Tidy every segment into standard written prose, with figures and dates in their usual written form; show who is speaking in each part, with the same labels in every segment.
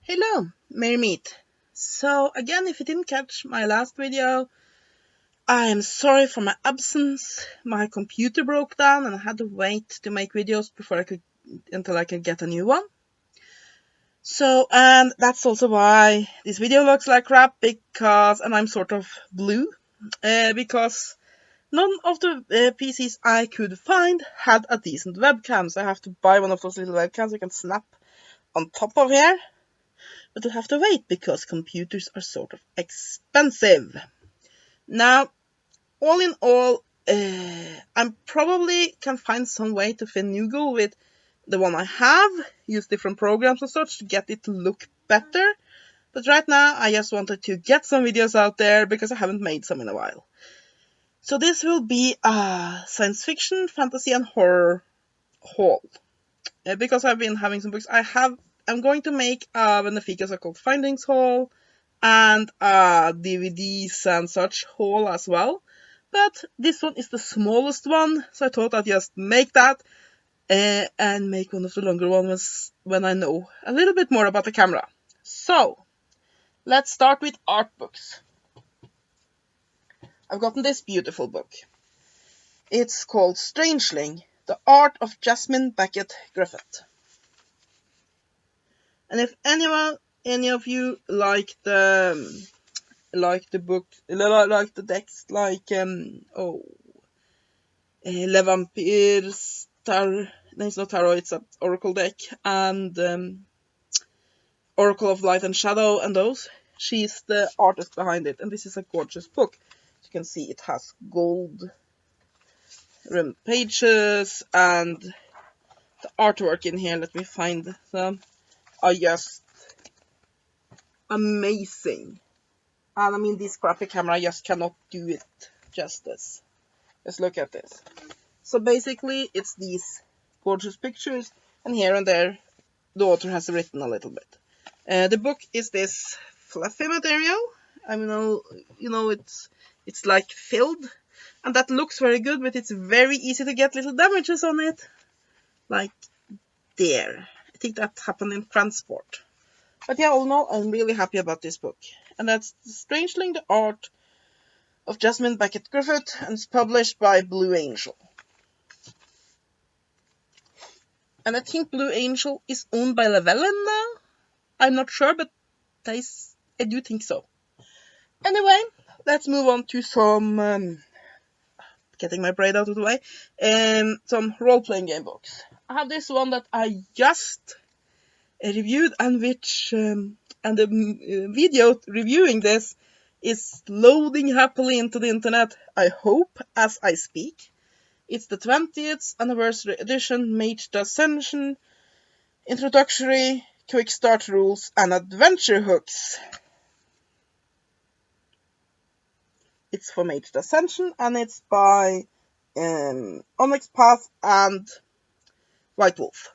Speaker 1: Hello, Merry Meat. So again, if you didn't catch my last video, I am sorry for my absence. My computer broke down and I had to wait to make videos until I could get a new one. So, and that's also why this video looks like crap, and I'm sort of blue, because none of the PCs I could find had a decent webcam, so I have to buy one of those little webcams I can snap on top of here. But you'll have to wait because computers are sort of expensive. Now, all in all, I probably can find some way to finagle with the one I have, use different programs and such to get it to look better. But right now, I just wanted to get some videos out there because I haven't made some in a while. So this will be a science fiction, fantasy, and horror haul. Because I've been having some books, I'm going to make a Venefica so-called findings haul and a DVDs and such haul as well. But this one is the smallest one, so I thought I'd just make that and make one of the longer ones when I know a little bit more about the camera. So, let's start with art books. I've gotten this beautiful book. It's called Strangeling, The Art of Jasmine Griffith. And if any of you like the book, like the text, like Le Vampires, no, it's not Tarot, it's an Oracle deck, and Oracle of Light and Shadow, and those. She's the artist behind it, and this is a gorgeous book. As you can see, it has gold rimmed pages, and the artwork in here, let me find them, are just amazing. And I mean, this graphic camera just cannot do it justice. Just look at this. So basically, it's these gorgeous pictures, and here and there, the author has written a little bit. The book is this fluffy material. I mean, it's like filled, and that looks very good, but it's very easy to get little damages on it. Like there. I think that happened in transport. But yeah, all in all, I'm really happy about this book. And that's Strangeling, The Art of Jasmine Griffith, and it's published by Blue Angel. And I think Blue Angel is owned by Novella now. I'm not sure, but I do think so. Anyway, let's move on to some, getting my braid out of the way, some role-playing game books. I have this one that I just reviewed, and the video reviewing this is loading happily into the internet, I hope, as I speak. It's the 20th anniversary edition, Mage the Ascension, introductory, quick start rules, and adventure hooks. It's for Mage the Ascension, and it's by Onyx Path and White Wolf.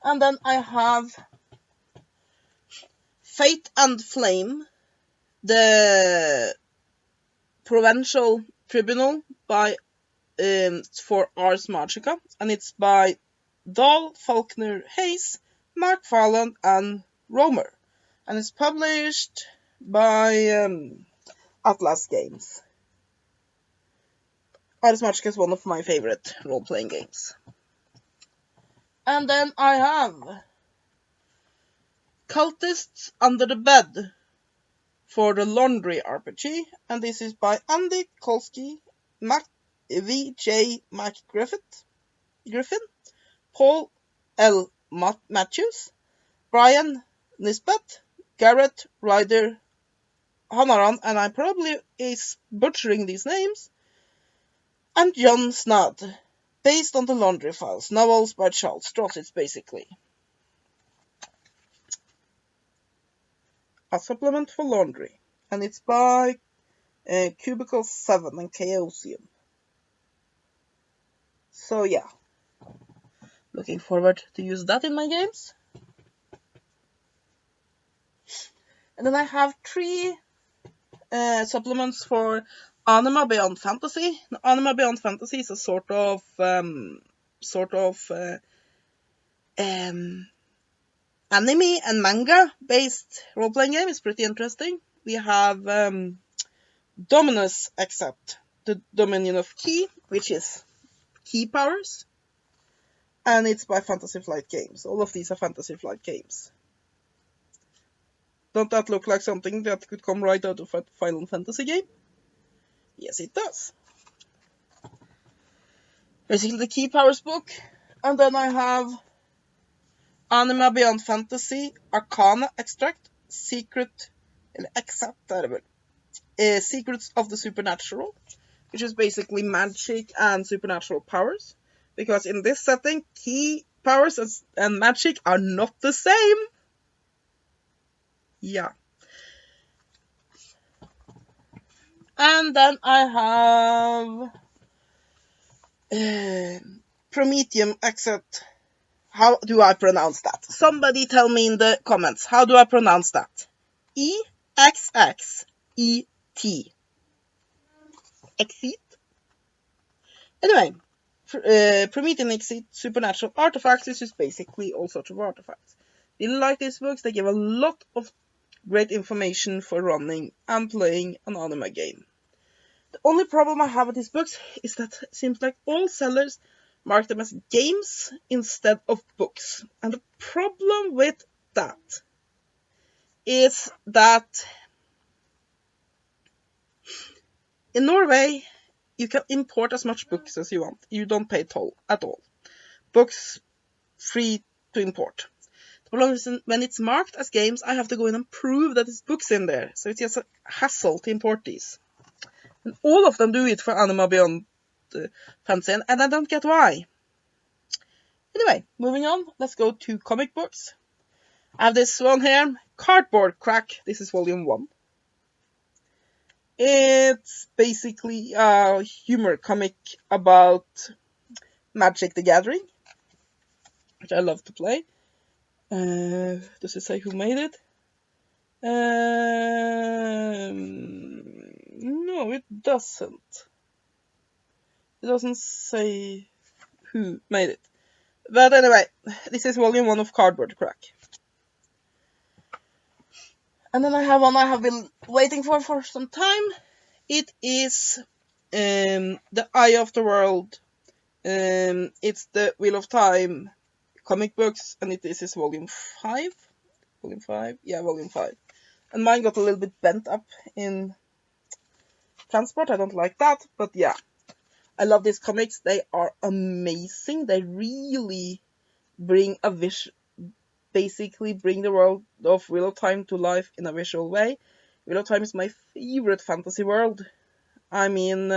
Speaker 1: And then I have Fate and Flame, the Provincial Tribunal by for Ars Magica, and it's by Dahl, Faulkner, Hayes, Mark Farland, and Romer, and it's published by Atlas Games. Ars Magica is one of my favorite role-playing games. And then I have Cultists Under the Bed for the Laundry RPG, and this is by Andy Kolsky, V.J. Griffin, Paul L. Matthews, Brian Nisbet, Garrett Ryder Hanaran, and I probably is butchering these names, and John Snad, based on the Laundry Files, novels by Charles Stross, it's basically a supplement for laundry, and it's by Cubicle 7 and Chaosium. So yeah, looking forward to use that in my games. And then I have 3 supplements for Anima Beyond Fantasy. Now, Anima Beyond Fantasy is a sort of anime and manga based role-playing game. It's pretty interesting. We have Dominus Accept, the Dominion of Ki, which is key powers. And it's by Fantasy Flight Games. All of these are Fantasy Flight Games. Don't that look like something that could come right out of a Final Fantasy game? Yes, it does. Basically the Key Powers book. And then I have Anima Beyond Fantasy, Arcana Extract, Secrets of the Supernatural, which is basically magic and supernatural powers. Because in this setting, key powers and magic are not the same. Yeah. And then I have Prometheum Except. How do I pronounce that? Somebody tell me in the comments. How do I pronounce that? E-X-X-E-T. Exit? Anyway, Prometheum Exit Supernatural Artifacts. This is basically all sorts of artifacts. Really like these books. They give a lot of great information for running and playing an anime game. The only problem I have with these books is that it seems like all sellers mark them as games instead of books. And the problem with that is that in Norway, you can import as much books as you want. You don't pay toll at all. Books free to import. The problem is when it's marked as games, I have to go in and prove that it's books in there. So it's just a hassle to import these. And all of them do it for Anima Beyond Fantasy, and I don't get why. Anyway, moving on, let's go to comic books. I have this one here, Cardboard Crack. This is volume 1. It's basically a humor comic about Magic the Gathering, which I love to play. Does it say who made it? No, it doesn't. It doesn't say who made it. But anyway, this is volume 1 of Cardboard Crack. And then I have one I have been waiting for some time. It is The Eye of the World. It's the Wheel of Time comic books, and this is volume 5. Volume 5? Yeah, volume 5. And mine got a little bit bent up in transport. I don't like that, but yeah. I love these comics. They are amazing. They really bring basically bring the world of Wheel of Time to life in a visual way. Wheel of Time is my favorite fantasy world. I mean,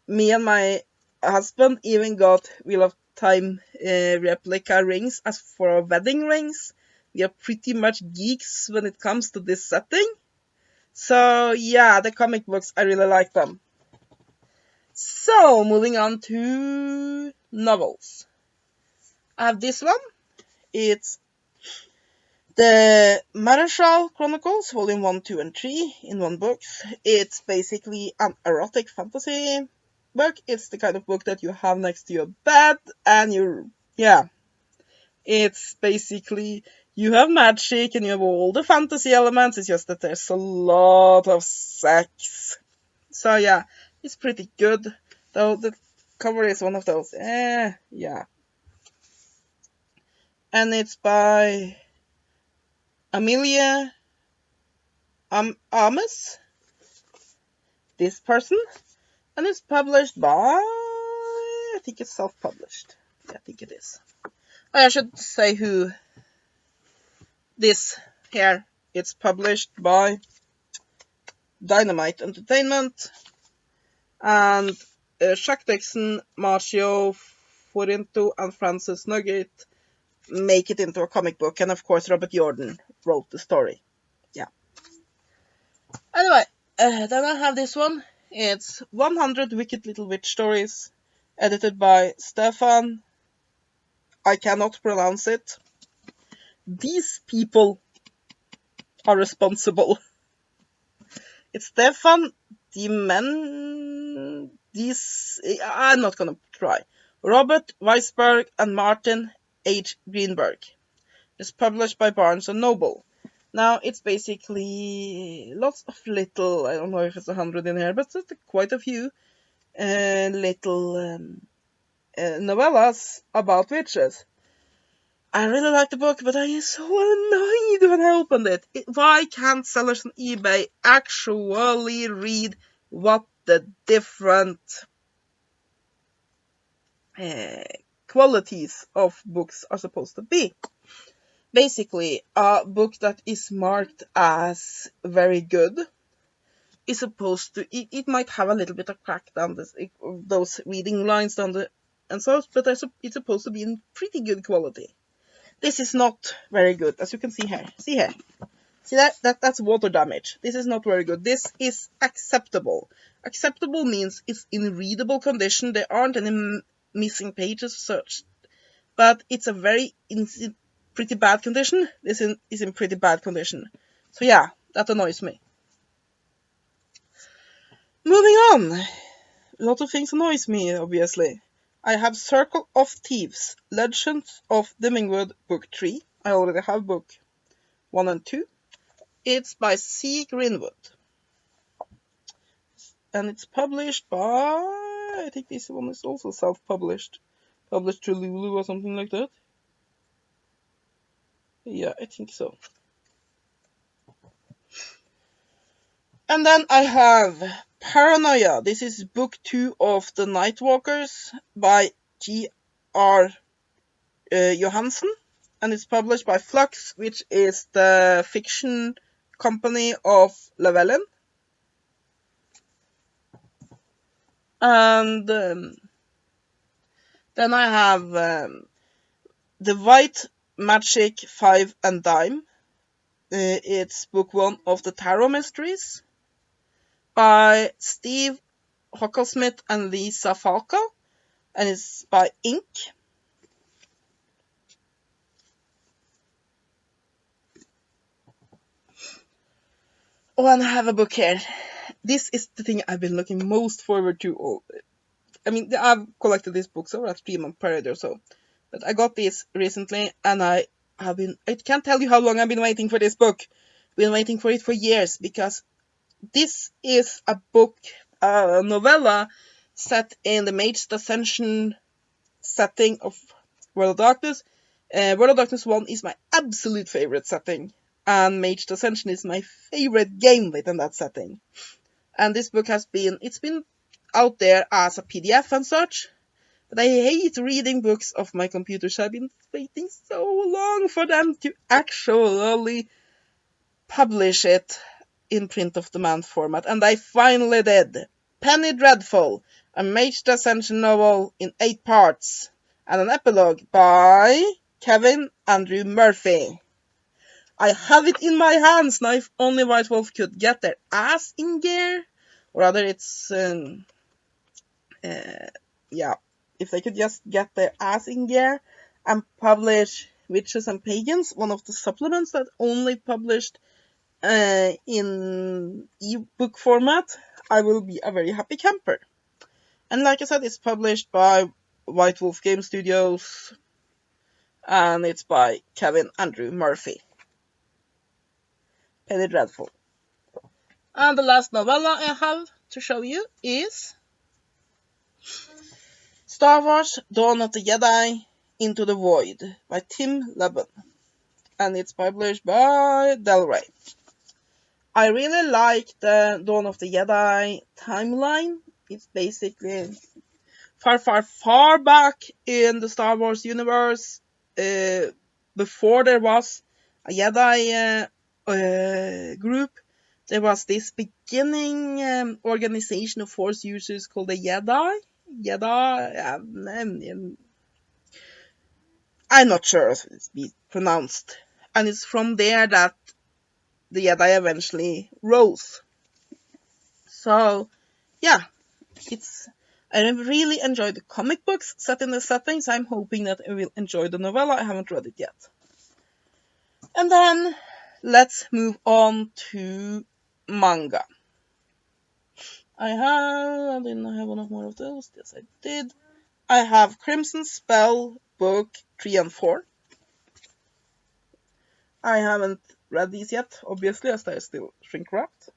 Speaker 1: me and my husband even got Wheel of Time replica rings as for our wedding rings. We are pretty much geeks when it comes to this setting. So yeah, the comic books, I really like them. So, moving on to novels. I have this one. It's the Marechal Chronicles, volume 1, 2, and 3 in one book. It's basically an erotic fantasy book. It's the kind of book that you have next to your bed, and it's basically, you have magic and you have all the fantasy elements. It's just that there's a lot of sex. So yeah, it's pretty good. Though the cover is one of those, yeah. And it's by Amelia Ames, this person. And it's published by, I think it's self-published. Yeah, I think it is. I should say who this here. It's published by Dynamite Entertainment. And Jacques Dixon, Marcio Forinto, and Francis Nugget make it into a comic book. And of course, Robert Jordan wrote the story. Yeah. Anyway, then I have this one. It's 100 Wicked Little Witch Stories, edited by Stefan. I cannot pronounce it. These people are responsible. It's Stefan I'm not gonna try. Robert Weisberg and Martin H. Greenberg. It's published by Barnes and Noble. Now, it's basically lots of little, I don't know if it's 100 in here, but it's quite a few little novellas about witches. I really like the book, but I am so annoyed when I opened it. Why can't sellers on eBay actually read what the different qualities of books are supposed to be? Basically, a book that is marked as very good is supposed to, it might have a little bit of crack down those reading lines down the and so, but it's supposed to be in pretty good quality. This is not very good, as you can see here. See here. See that's water damage. This is not very good. This is acceptable. Acceptable means it's in readable condition. There aren't any missing pages such, but it's a very pretty bad condition. This is in pretty bad condition. So yeah, that annoys me. Moving on. A lot of things annoys me, obviously. I have Circle of Thieves, Legends of Dimmingwood, Book 3. I already have Book 1 and 2. It's by C. Greenwood. And it's published by, I think this one is also self-published. Published through Lulu or something like that. Yeah, I think so. And then I have Paranoia. This is book 2 of The Nightwalkers by G.R. Johansen. And it's published by Flux, which is the fiction company of Llewellyn. And then I have The White Magic 5 and Dime. It's book 1 of the Tarot Mysteries by Steve Hocklesmith and Lisa Falco, and it's by Ink. Oh, and I have a book here. This is the thing I've been looking most forward to. I mean, I've collected these books over a 3-month period or so, but I got this recently, and I can't tell you how long I've been waiting for this book. Been waiting for it for years, because this is a book, a novella set in the Mage's Ascension setting of World of Darkness. World of Darkness 1 is my absolute favorite setting, and Mage's Ascension is my favorite game within that setting. And this book it's been out there as a PDF and such, but I hate reading books off my computer, so I've been waiting so long for them to actually publish it in print-of-demand format, and I finally did. Penny Dreadful, a Mage's Ascension novel in 8 parts, and an epilogue by Kevin Andrew Murphy. I have it in my hands now. If only White Wolf could get their ass in gear, or rather it's, if they could just get their ass in gear and publish Witches and Pagans, one of the supplements that only published in ebook format, I will be a very happy camper. And like I said, it's published by White Wolf Game Studios, and it's by Kevin Andrew Murphy. Penny Dreadful. And the last novella I have to show you is Star Wars Dawn of the Jedi Into the Void by Tim Leben, and it's published by Del Rey. I really like the Dawn of the Jedi timeline. It's basically far back in the Star Wars universe, before there was a Jedi group. There was this beginning organization of Force users called the Jedi. I'm not sure if it's pronounced. And it's from there that the Jedi eventually rose. So, yeah, I really enjoyed the comic books set in the setting, so I'm hoping that I will enjoy the novella. I haven't read it yet. And then, let's move on to manga. Didn't I have one more of those? Yes, I did. I have Crimson Spell, book 3 and 4. I haven't read these yet, obviously, as they're still shrink wrapped.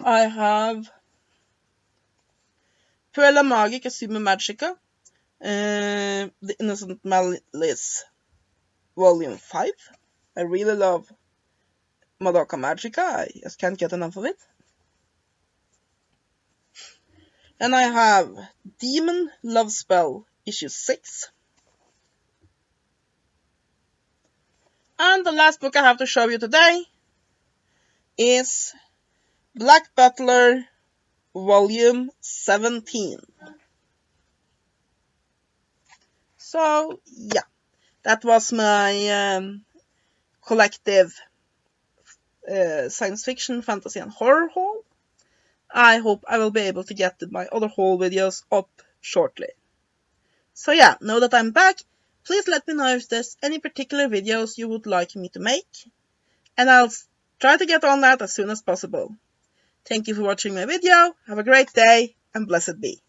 Speaker 1: I have Puella Magic Asuma Magica, The Innocent Malice, Volume 5. I really love Madoka Magica, I just can't get enough of it. And I have Demon Love Spell, Issue 6. And the last book I have to show you today is Black Butler, Volume 17. So, yeah, that was my collective science fiction, fantasy, and horror haul. I hope I will be able to get my other haul videos up shortly. So yeah, now that I'm back, please let me know if there's any particular videos you would like me to make, and I'll try to get on that as soon as possible. Thank you for watching my video, have a great day, and blessed be.